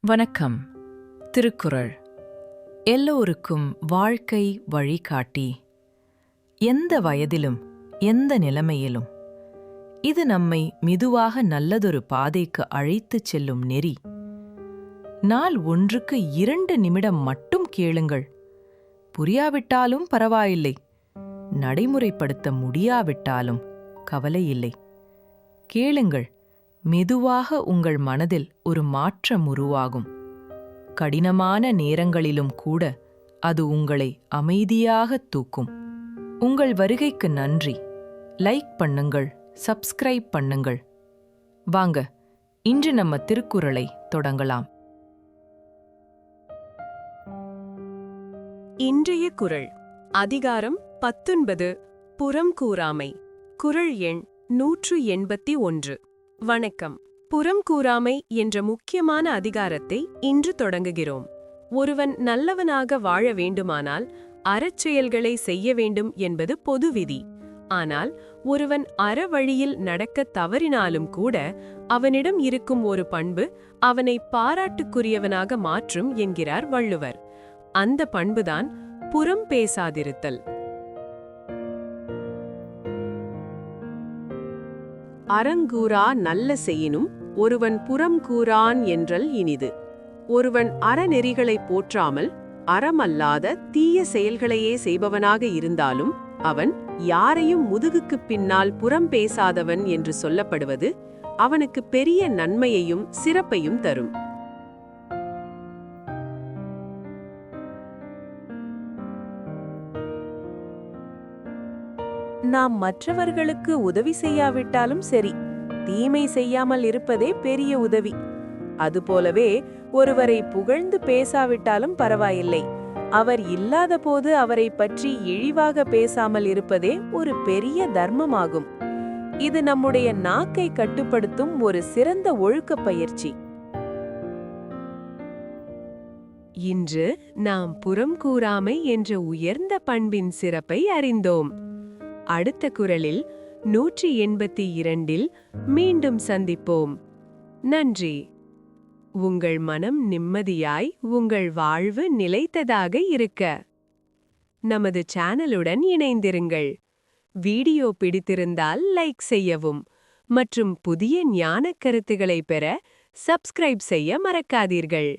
வணக்கம். திருக்குறள் எல்லோருக்கும் வாழ்க்கை வழிகாட்டி. எந்த வயதிலும் எந்த நிலைமையிலும் இது நம்மை மெதுவாக நல்லதொரு பாதைக்கு அழைத்துச் செல்லும் நெறி. நாள் ஒன்றுக்கு 2 நிமிடம் மட்டும் கேளுங்கள். புரியாவிட்டாலும் பரவாயில்லை, நடைமுறைப்படுத்த முடியாவிட்டாலும் கவலையில்லை. கேளுங்கள், மெதுவாக உங்கள் மனதில் ஒரு மாற்றம் உருவாகும். கடினமான நேரங்களிலும் கூட அது உங்களை அமைதியாகத் தூக்கும். உங்கள் வருகைக்கு நன்றி. லைக் பண்ணுங்கள், சப்ஸ்கிரைப் பண்ணுங்கள். வாங்க, இன்று நம்ம திருக்குறளை தொடங்கலாம். இன்றைய குறள் அதிகாரம் 19 புறம் கூறாமை. குறள் எண் 181. வணக்கம். புறம் கூறாமை என்ற முக்கியமான அதிகாரத்தை இன்று தொடங்குகிறோம். ஒருவன் நல்லவனாக வாழ வேண்டுமானால் அறச்செயல்களை செய்ய வேண்டும் என்பது பொது விதி. ஆனால் ஒருவன் அறவழியில் நடக்க தவறினாலும் கூட அவனிடம் இருக்கும் ஒரு பண்பு அவனை பாராட்டுக்குரியவனாக மாற்றும் என்கிறார் வள்ளுவர். அந்த பண்புதான் புறம் பேசாதிருத்தல். அறங்கூறா நல்ல செய்யினும் ஒருவன் புறம் கூறான் என்றல் இனிது. ஒருவன் அறநெறிகளை போற்றாமல் அறமல்லாத தீய செயல்களையே செய்பவனாக இருந்தாலும் அவன் யாரையும் முதுகுக்குப் பின்னால் புறம் பேசாதவன் என்று சொல்லப்படுவது அவனுக்கு பெரிய நன்மையையும் சிறப்பையும் தரும். நாம் மற்றவர்களுக்கு உதவி செய்யாவிட்டாலும் சரி, தீமை செய்யாமல் இருப்பதே பெரிய உதவி. அதுபோலவே ஒருவரை புகழ்ந்து பேசாவிட்டாலும் பரவாயில்லை, அவர் இல்லாத போது அவரை பற்றி இழிவாக பேசாமல் இருப்பதே ஒரு பெரிய தர்மமாகும். இது நம்முடைய நாக்கை கட்டுப்படுத்தும் ஒரு சிறந்த ஒழுக்க பயிற்சி. இன்று நாம் புறம் கூறாமை என்ற உயர்ந்த பண்பின் சிறப்பை அறிந்தோம். அடுத்த குறளில் 182 மீண்டும் சந்திப்போம். நன்றி. உங்கள் மனம் நிம்மதியாய், உங்கள் வாழ்வு நிலைத்ததாக இருக்க நமது சேனலுடன் இணைந்திருங்கள். வீடியோ பிடித்திருந்தால் லைக் செய்யவும் மற்றும் புதிய ஞானக் கருத்துக்களை பெற சப்ஸ்கிரைப் செய்ய மறக்காதீர்கள்.